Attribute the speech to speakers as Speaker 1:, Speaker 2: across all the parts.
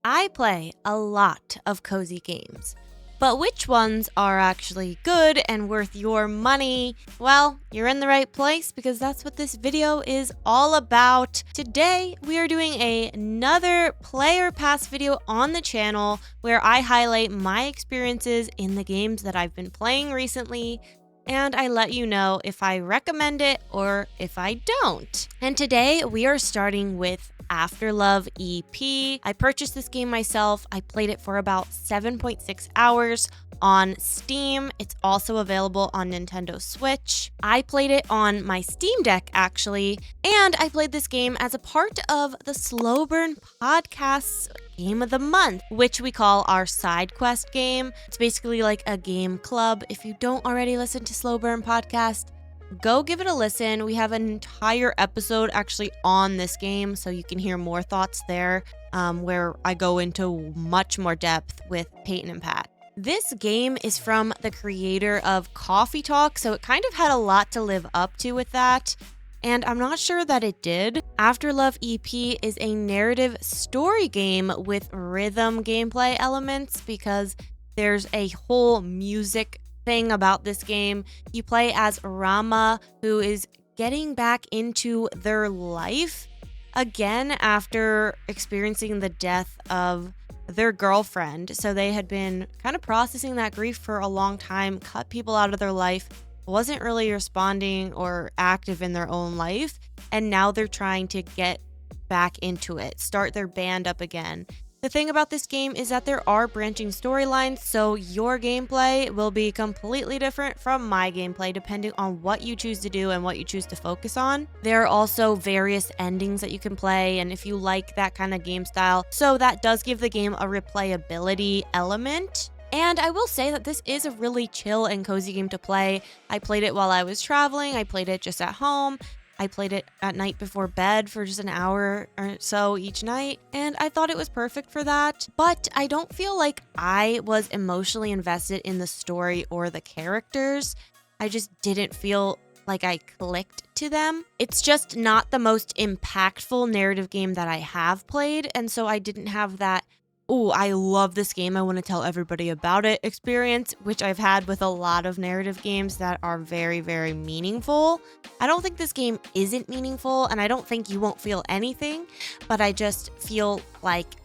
Speaker 1: I play a lot of cozy games, but which ones are actually good and worth your money? Well, you're in the right place because that's what this video is all about. Today, we are doing another player pass video on the channel where I highlight my experiences in the games that I've been playing recently, and I let you know if I recommend it or if I don't. And today we are starting with Afterlove EP. I purchased this game myself. I played it for about 7.6 hours on Steam. It's also available on Nintendo Switch. I played it on my Steam Deck actually, and I played this game as a part of the Slow Burn Podcast's Game of the Month, which we call our side quest game. It's basically like a game club. If you don't already listen to Slow Burn Podcast, go give it a listen. We have an entire episode actually on this game, so you can hear more thoughts there, where I go into much more depth with Peyton and Pat. This game is from the creator of Coffee Talk, so it kind of had a lot to live up to with that, and I'm not sure that it did. Afterlove EP is a narrative story game with rhythm gameplay elements because there's a whole music thing about this game. You play as Rama, who is getting back into their life again after experiencing the death of their girlfriend. So they had been kind of processing that grief for a long time, cut people out of their life, wasn't really responding or active in their own life, and now they're trying to get back into it, start their band up again. The thing about this game is that there are branching storylines, so your gameplay will be completely different from my gameplay depending on what you choose to do and what you choose to focus on. There are also various endings that you can play, and if you like that kind of game style, so that does give the game a replayability element. And I will say that this is a really chill and cozy game to play. I played it while I was traveling, I played it just at home. I played it at night before bed for just an hour or so each night, and I thought it was perfect for that. But I don't feel like I was emotionally invested in the story or the characters. I just didn't feel like I clicked to them. It's just not the most impactful narrative game that I have played, and so I didn't have that, "Ooh, I love this game, I want to tell everybody about it" experience, which I've had with a lot of narrative games that are very, very meaningful. I don't think this game isn't meaningful, and I don't think you won't feel anything, but I just feel like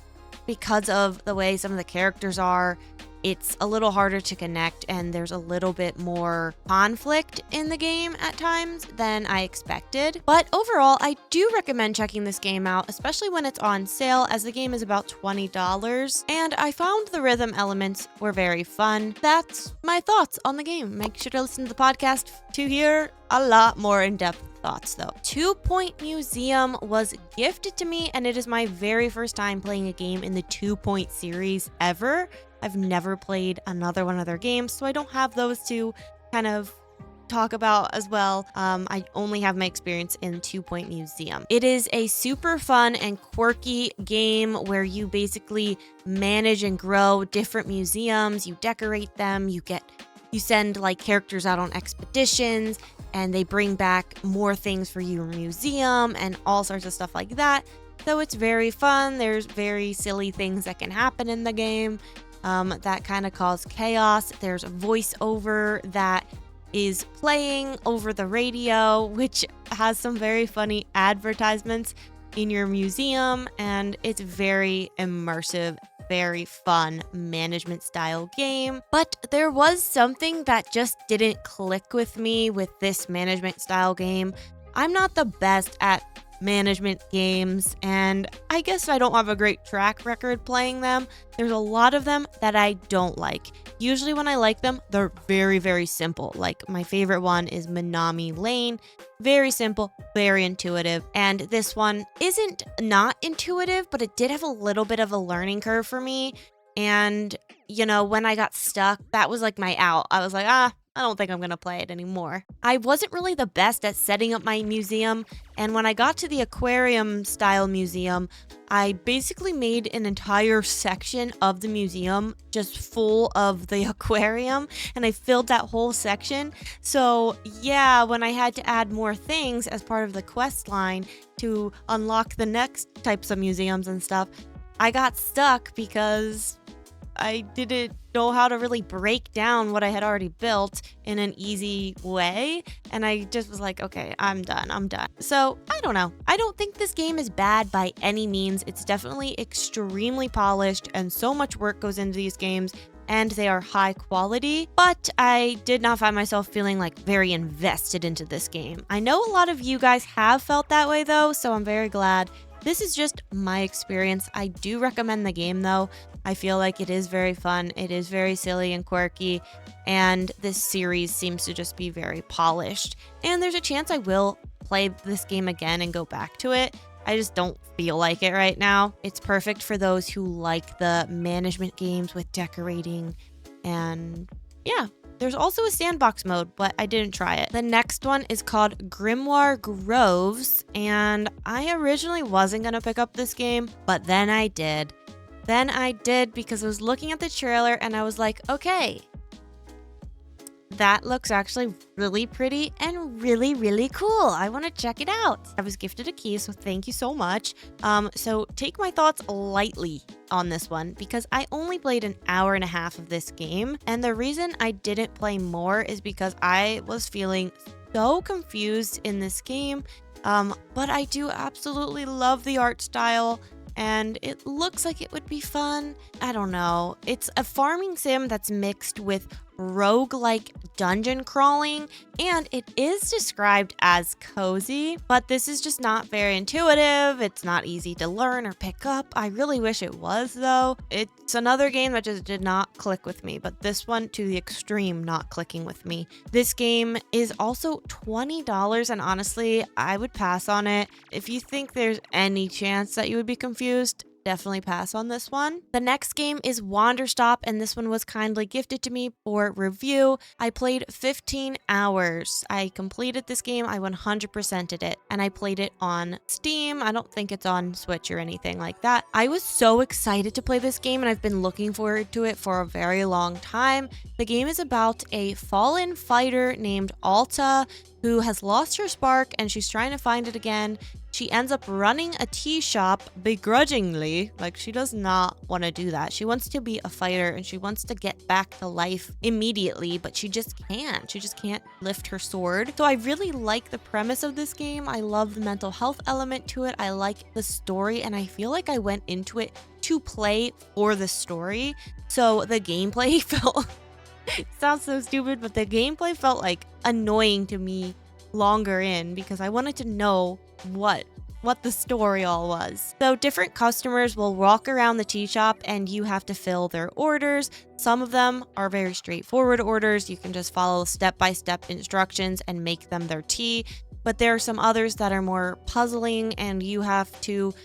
Speaker 1: because of the way some of the characters are, it's a little harder to connect, and there's a little bit more conflict in the game at times than I expected. But overall, I do recommend checking this game out, especially when it's on sale, as the game is about $20, and I found the rhythm elements were very fun. That's my thoughts on the game. Make sure to listen to the podcast to hear a lot more in-depth thoughts though. 2 Point Museum was gifted to me, and it is my very first time playing a game in the 2 Point series ever. I've never played another one of their games, so I don't have those to kind of talk about as well. I only have my experience in 2 Point Museum. It is a super fun and quirky game where you basically manage and grow different museums, you decorate them, you send like characters out on expeditions, and they bring back more things for your museum and all sorts of stuff like that. So it's very fun. There's very silly things that can happen in the game that kind of cause chaos. There's a voiceover that is playing over the radio, which has some very funny advertisements in your museum, and it's very immersive, very fun management style game. But there was something that just didn't click with me with this management style game. I'm not the best at management games, and I guess I don't have a great track record playing them. There's a lot of them that I don't like. Usually when I like them, they're very, very simple. Like my favorite one is Minami Lane. Very simple, very intuitive. And this one isn't not intuitive, but it did have a little bit of a learning curve for me. And, you know, when I got stuck, that was like my out. I was like, I don't think I'm gonna play it anymore. I wasn't really the best at setting up my museum, and when I got to the aquarium style museum, I basically made an entire section of the museum just full of the aquarium, and I filled that whole section. So yeah, when I had to add more things as part of the quest line to unlock the next types of museums and stuff, I got stuck because I didn't know how to really break down what I had already built in an easy way. And I just was like, okay, I'm done. So I don't know. I don't think this game is bad by any means. It's definitely extremely polished and so much work goes into these games and they are high quality, but I did not find myself feeling like very invested into this game. I know a lot of you guys have felt that way though, so I'm very glad. This is just my experience. I do recommend the game though. I feel like it is very fun. It is very silly and quirky, and this series seems to just be very polished. And there's a chance I will play this game again and go back to it. I just don't feel like it right now. It's perfect for those who like the management games with decorating, and yeah. There's also a sandbox mode, but I didn't try it. The next one is called Grimoire Groves, and I originally wasn't gonna pick up this game, but then I did. Because I was looking at the trailer and I was like, okay, that looks actually really pretty and really, really cool. I want to check it out. I was gifted a key, so thank you so much. So take my thoughts lightly on this one because I only played an hour and a half of this game. And the reason I didn't play more is because I was feeling so confused in this game. But I do absolutely love the art style. And it looks like it would be fun. I don't know. It's a farming sim that's mixed with roguelike dungeon crawling, and it is described as cozy, but this is just not very intuitive. It's not easy to learn or pick up. I really wish it was though. It's another game that just did not click with me, but this one to the extreme not clicking with me. This game is also $20, and honestly, I would pass on it. If you think there's any chance that you would be confused, definitely pass on this one. The next game is Wanderstop, and this one was kindly gifted to me for review. I played 15 hours. I completed this game. I 100%ed it, and I played it on Steam. I don't think it's on Switch or anything like that. I was so excited to play this game, and I've been looking forward to it for a very long time. The game is about a fallen fighter named Alta who has lost her spark, and she's trying to find it again. She ends up running a tea shop begrudgingly. Like, she does not want to do that. She wants to be a fighter and she wants to get back to life immediately, but she just can't. She just can't lift her sword. So I really like the premise of this game. I love the mental health element to it. I like the story, and I feel like I went into it to play for the story. So the gameplay felt... It sounds so stupid, but the gameplay felt like annoying to me longer in because I wanted to know what the story all was. So different customers will walk around the tea shop and you have to fill their orders. Some of them are very straightforward orders. You can just follow step-by-step instructions and make them their tea. But there are some others that are more puzzling, and you have to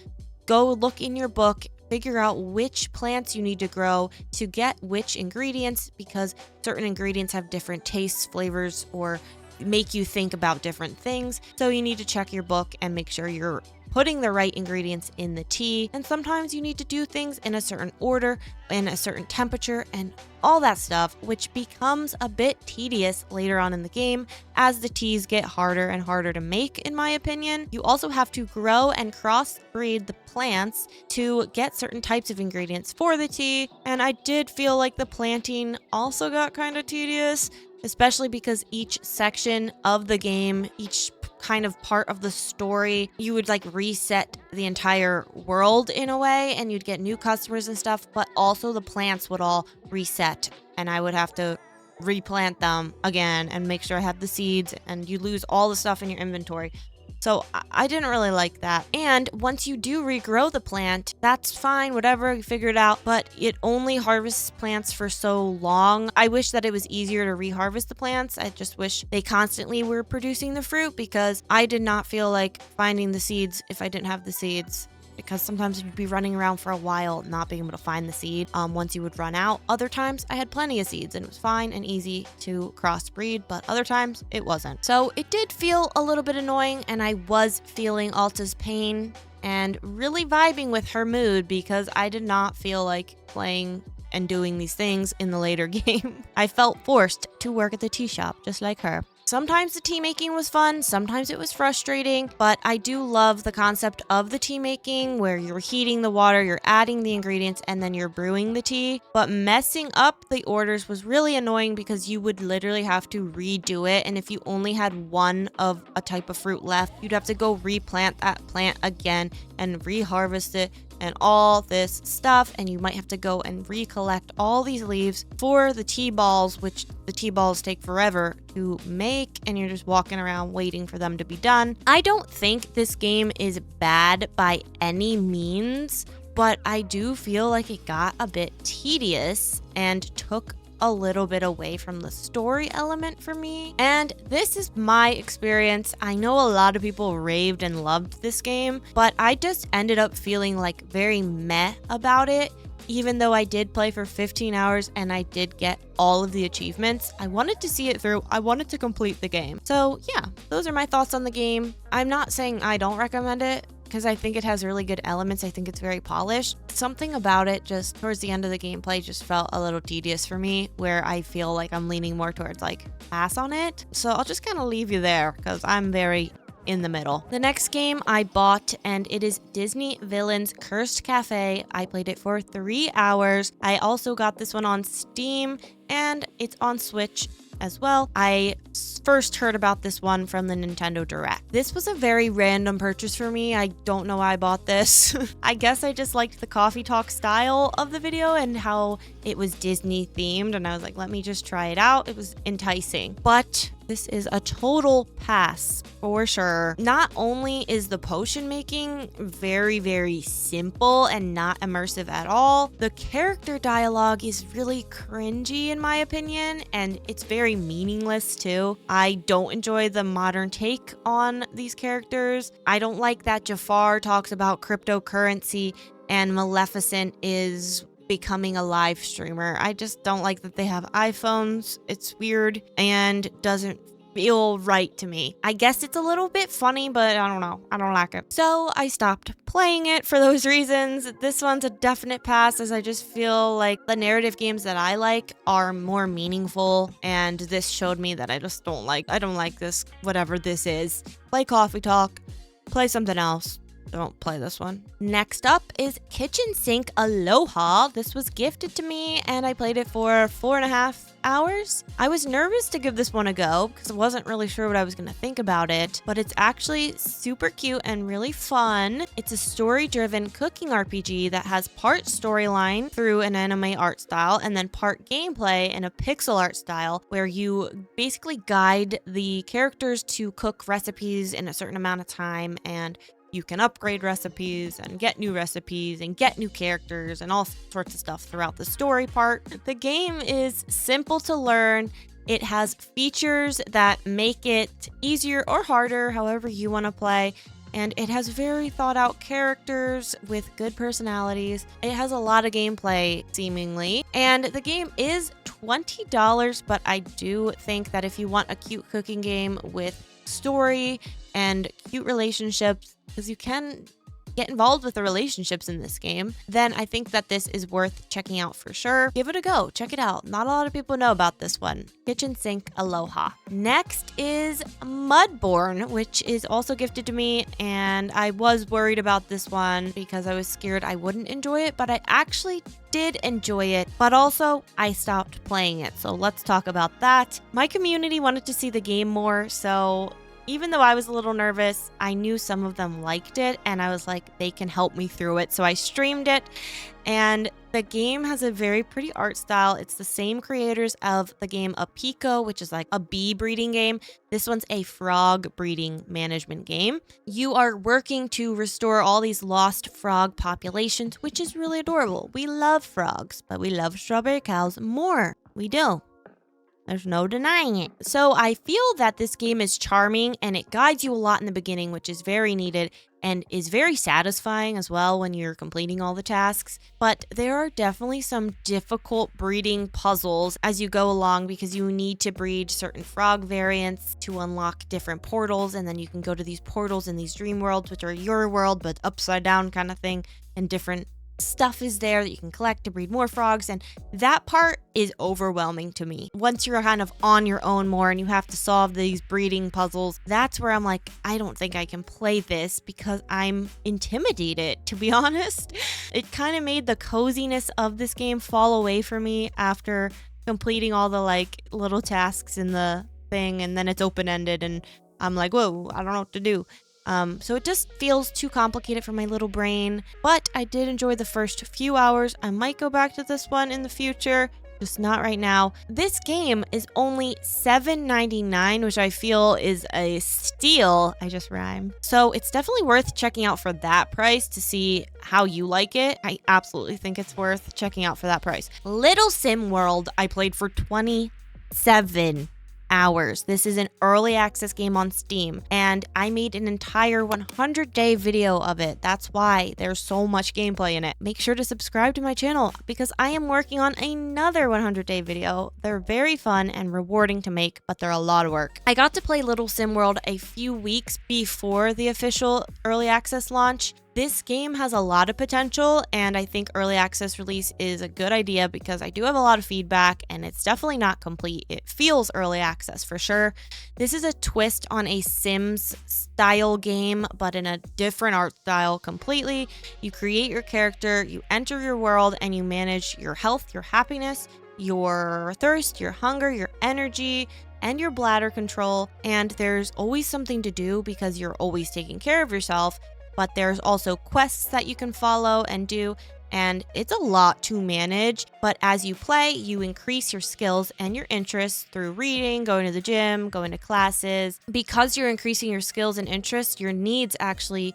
Speaker 1: go look in your book, figure out which plants you need to grow to get which ingredients, because certain ingredients have different tastes, flavors, or make you think about different things. So you need to check your book and make sure you're putting the right ingredients in the tea. And sometimes you need to do things in a certain order, in a certain temperature, and all that stuff, which becomes a bit tedious later on in the game as the teas get harder and harder to make, in my opinion. You also have to grow and crossbreed the plants to get certain types of ingredients for the tea. And I did feel like the planting also got kind of tedious, especially because each section of the game, each kind of part of the story, you would like reset the entire world in a way, and you'd get new customers and stuff, but also the plants would all reset and I would have to replant them again and make sure I had the seeds, and you lose all the stuff in your inventory. So I didn't really like that. And once you do regrow the plant, that's fine, whatever, you figure it out, but it only harvests plants for so long. I wish that it was easier to reharvest the plants. I just wish they constantly were producing the fruit, because I did not feel like finding the seeds if I didn't have the seeds. Because sometimes you'd be running around for a while not being able to find the seed once you would run out. Other times I had plenty of seeds and it was fine and easy to crossbreed, but other times it wasn't. So it did feel a little bit annoying, and I was feeling Alta's pain and really vibing with her mood, because I did not feel like playing and doing these things in the later game. I felt forced to work at the tea shop just like her. Sometimes the tea making was fun, sometimes it was frustrating, but I do love the concept of the tea making where you're heating the water, you're adding the ingredients, and then you're brewing the tea. But messing up the orders was really annoying because you would literally have to redo it, and if you only had one of a type of fruit left, you'd have to go replant that plant again and reharvest it and all this stuff, and you might have to go and recollect all these leaves for the tea balls, which the tea balls take forever to make, and you're just walking around waiting for them to be done. I don't think this game is bad by any means, but I do feel like it got a bit tedious and took a little bit away from the story element for me. And this is my experience. I know a lot of people raved and loved this game, but I just ended up feeling like very meh about it. Even though I did play for 15 hours and I did get all of the achievements, I wanted to see it through. I wanted to complete the game. So yeah, those are my thoughts on the game. I'm not saying I don't recommend it, because I think it has really good elements. I think it's very polished. Something about it just towards the end of the gameplay just felt a little tedious for me, where I feel like I'm leaning more towards like pass on it. So I'll just kind of leave you there because I'm very in the middle. The next game I bought, and it is Disney Villains Cursed Cafe. I played it for 3 hours. I also got this one on Steam, and it's on Switch as well. I first heard about this one from the Nintendo Direct. This was a very random purchase for me. I don't know why I bought this. I guess I just liked the coffee talk style of the video and how it was Disney themed, and I was like, let me just try it out. It was enticing. But this is a total pass for sure. Not only is the potion making very, very simple and not immersive at all, the character dialogue is really cringy in my opinion, and it's very meaningless too. I don't enjoy the modern take on these characters. I don't like that Jafar talks about cryptocurrency and Maleficent is becoming a live streamer. I just don't like that they have iPhones. It's weird and doesn't feel right to me. I guess it's a little bit funny, but I don't know. I don't like it. So I stopped playing it for those reasons. This one's a definite pass, as I just feel like the narrative games that I like are more meaningful, and this showed me that I just don't like this, whatever this is. Play Coffee Talk, play something else. Don't play this one. Next up is Kitchen Sink Aloha. This was gifted to me and I played it for 4.5 hours. I was nervous to give this one a go because I wasn't really sure what I was going to think about it, but it's actually super cute and really fun. It's a story-driven cooking RPG that has part storyline through an anime art style and then part gameplay in a pixel art style, where you basically guide the characters to cook recipes in a certain amount of time, and you can upgrade recipes and get new recipes and get new characters and all sorts of stuff throughout the story part. The game is simple to learn. It has features that make it easier or harder, however you want to play. And it has very thought out characters with good personalities. It has a lot of gameplay, seemingly. And the game is $20, but I do think that if you want a cute cooking game with story and cute relationships, because you can get involved with the relationships in this game, then I think that this is worth checking out for sure. Give it a go. Check it out. Not a lot of people know about this one. Kitchen Sink Aloha. Next is Mudborne, which is also gifted to me, and I was worried about this one because I was scared I wouldn't enjoy it, but I actually did enjoy it, but also I stopped playing it. So let's talk about that. My community wanted to see the game more, so even though I was a little nervous, I knew some of them liked it, and I was like, they can help me through it. So I streamed it, and the game has a very pretty art style. It's the same creators of the game Apico, which is like a bee breeding game. This one's a frog breeding management game. You are working to restore all these lost frog populations, which is really adorable. We love frogs, but we love strawberry cows more. We do. There's no denying it. So I feel that this game is charming and it guides you a lot in the beginning, which is very needed and is very satisfying as well when you're completing all the tasks. But there are definitely some difficult breeding puzzles as you go along, because you need to breed certain frog variants to unlock different portals, and then you can go to these portals in these dream worlds, which are your world but upside down kind of thing, and different stuff is there that you can collect to breed more frogs, and that part is overwhelming to me. Once you're kind of on your own more and you have to solve these breeding puzzles, that's where I'm like, I don't think I can play this because I'm intimidated, to be honest. It kind of made the coziness of this game fall away from me after completing all the like little tasks in the thing, and then it's open-ended and I'm like, whoa, I don't know what to do. So it just feels too complicated for my little brain, but I did enjoy the first few hours. I might go back to this one in the future, just not right now. This game is only $7.99, which I feel is a steal. I just rhymed. So it's definitely worth checking out for that price to see how you like it. I absolutely think it's worth checking out for that price. Little Sim World, I played for 27 hours. This is an early access game on Steam, and I made an entire 100-day video of it. That's why there's so much gameplay in it. Make sure to subscribe to my channel because I am working on another 100-day video. They're very fun and rewarding to make, but they're a lot of work. I got to play Little Sim World a few weeks before the official early access launch. This game has a lot of potential, and I think early access release is a good idea because I do have a lot of feedback and it's definitely not complete. It feels early access for sure. This is a twist on a Sims style game, but in a different art style completely. You create your character, you enter your world, and you manage your health, your happiness, your thirst, your hunger, your energy, and your bladder control. And there's always something to do because you're always taking care of yourself. But there's also quests that you can follow and do, and it's a lot to manage. But as you play, you increase your skills and your interests through reading, going to the gym, going to classes. Because you're increasing your skills and interests, your needs actually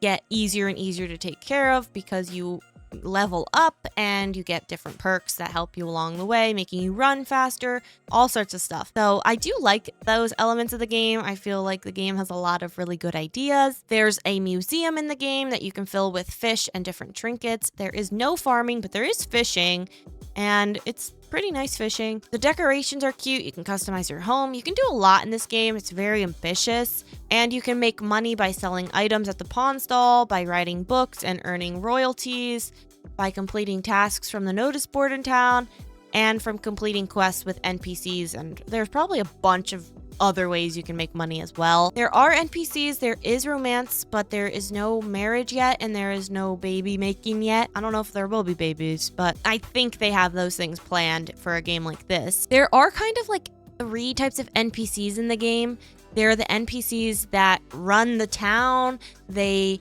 Speaker 1: get easier and easier to take care of because you level up and you get different perks that help you along the way, making you run faster, all sorts of stuff. So I do like those elements of the game. I feel like the game has a lot of really good ideas. There's a museum in the game that you can fill with fish and different trinkets. There is no farming, but there is fishing, and it's pretty nice fishing. The decorations are cute. You can customize your home. You can do a lot in this game. It's very ambitious, and you can make money by selling items at the pawn stall, by writing books and earning royalties, by completing tasks from the notice board in town, and from completing quests with NPCs. And there's probably a bunch of other ways you can make money as well. There are NPCs, there is romance, but there is no marriage yet, and there is no baby making yet. I don't know if there will be babies, but I think they have those things planned for a game like this. There are kind of like 3 types of NPCs in the game. There are the NPCs that run the town. There's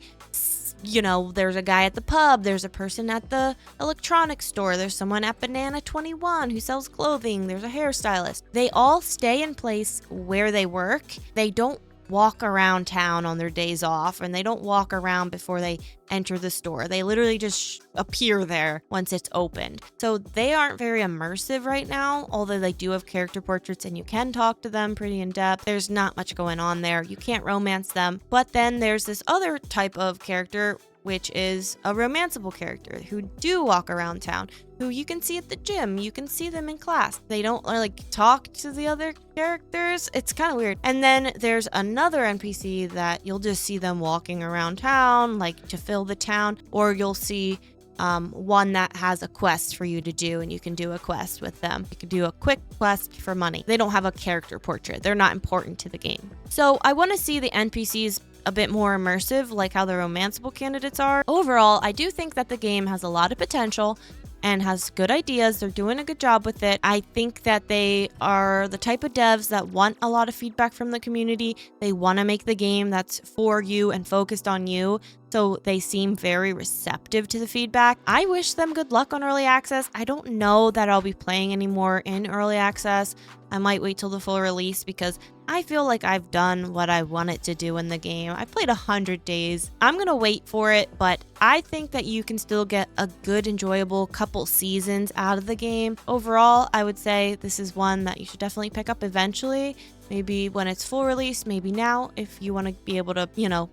Speaker 1: a guy at the pub, there's a person at the electronics store, there's someone at Banana 21 who sells clothing, there's a hairstylist. They all stay in place where they work. They don't walk around town on their days off, and they don't walk around before they enter the store. They literally just appear there once it's opened. So they aren't very immersive right now, although they do have character portraits and you can talk to them pretty in depth. There's not much going on there. You can't romance them. But then there's this other type of character, which is a romanceable character who do walk around town, who you can see at the gym, you can see them in class. They don't like talk to the other characters. It's kind of weird. And then there's another NPC that you'll just see them walking around town, like to fill the town, or you'll see one that has a quest for you to do, and you can do a quest with them. You can do a quick quest for money. They don't have a character portrait. They're not important to the game. So I want to see the NPCs a bit more immersive, like how the romanceable candidates are. Overall, I do think that the game has a lot of potential and has good ideas. They're doing a good job with it. I think that they are the type of devs that want a lot of feedback from the community. They want to make the game that's for you and focused on you. So they seem very receptive to the feedback. I wish them good luck on early access. I don't know that I'll be playing anymore in early access. I might wait till the full release because I feel like I've done what I wanted to do in the game. I played 100 days. I'm going to wait for it, but I think that you can still get a good, enjoyable couple seasons out of the game. Overall, I would say this is one that you should definitely pick up eventually. Maybe when it's full release, maybe now, if you want to be able to,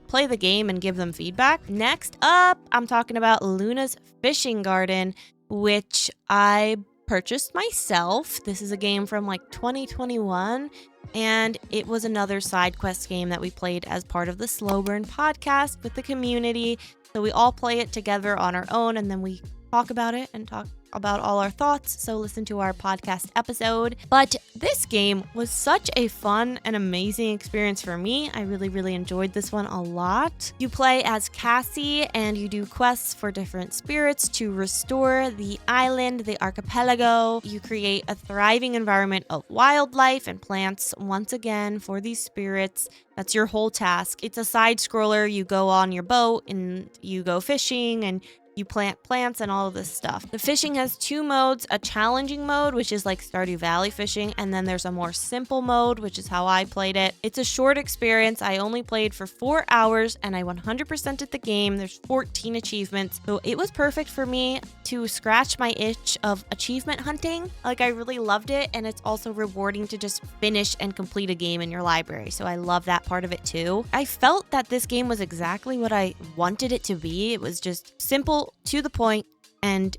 Speaker 1: play the game and give them feedback. Next up, I'm talking about Luna's Fishing Garden, which I purchased myself. This is a game from like 2021, and it was another side quest game that we played as part of the Slow Burn podcast with the community. So we all play it together on our own, and then we talk about it and talk about all our thoughts. So listen to our podcast episode. But this game was such a fun and amazing experience for me. I really enjoyed this one a lot. You play as Cassie and you do quests for different spirits to restore the island, the archipelago. You create a thriving environment of wildlife and plants once again for these spirits. That's your whole task. It's a side scroller. You go on your boat and you go fishing and you plant plants and all of this stuff. The fishing has 2 modes, a challenging mode, which is like Stardew Valley fishing, and then there's a more simple mode, which is how I played it. It's a short experience. I only played for 4 hours and I 100%ed the game. There's 14 achievements, so it was perfect for me to scratch my itch of achievement hunting. Like, I really loved it, and it's also rewarding to just finish and complete a game in your library, so I love that part of it too. I felt that this game was exactly what I wanted it to be. It was just simple, to the point, and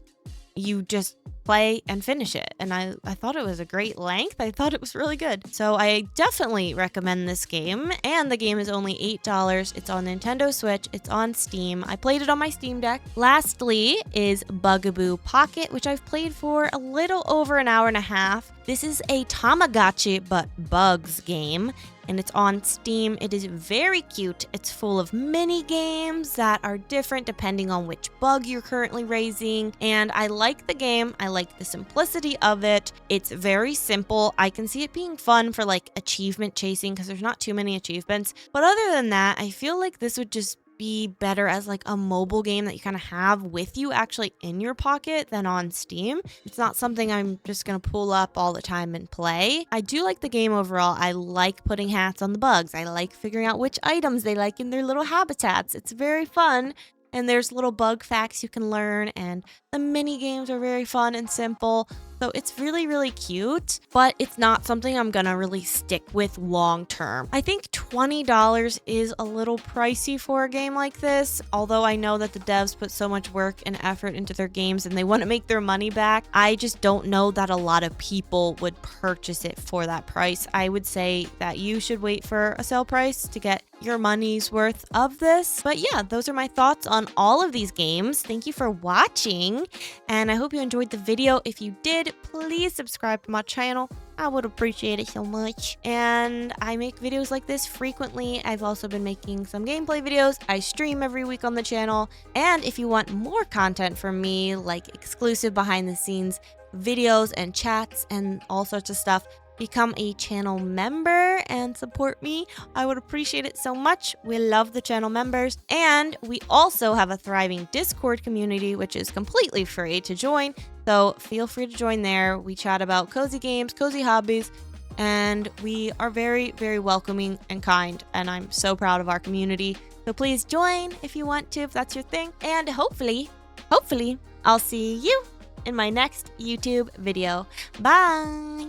Speaker 1: you just play and finish it. And I thought it was a great length. I thought it was really good. So I definitely recommend this game. And the game is only $8. It's on Nintendo Switch. It's on Steam. I played it on my Steam Deck. Lastly is Bugaboo Pocket, which I've played for a little over an hour and a half. This is a Tamagotchi but bugs game, and it's on Steam. It is very cute. It's full of mini games that are different depending on which bug you're currently raising. And I like the game. I like the simplicity of it. It's very simple. I can see it being fun for like achievement chasing because there's not too many achievements. But other than that, I feel like this would just be better as like a mobile game that you kind of have with you actually in your pocket than on Steam. It's not something I'm just gonna pull up all the time and play. I do like the game overall. I like putting hats on the bugs. I like figuring out which items they like in their little habitats. It's very fun. And there's little bug facts you can learn, and the mini games are very fun and simple. So it's really cute, but it's not something I'm gonna really stick with long term. I think $20 is a little pricey for a game like this, although I know that the devs put so much work and effort into their games and they want to make their money back. I just don't know that a lot of people would purchase it for that price. I would say that you should wait for a sale price to get your money's worth of this. But yeah, those are my thoughts on all of these games. Thank you for watching, and I hope you enjoyed the video. If you did, please subscribe to my channel. I would appreciate it so much. And I make videos like this frequently. I've also been making some gameplay videos. I stream every week on the channel. And if you want more content from me, like exclusive behind the scenes videos and chats and all sorts of stuff, become a channel member and support me. I would appreciate it so much. We love the channel members. And we also have a thriving Discord community, which is completely free to join. So feel free to join there. We chat about cozy games, cozy hobbies, and we are very welcoming and kind. And I'm so proud of our community. So please join if you want to, if that's your thing. And hopefully, I'll see you in my next YouTube video. Bye!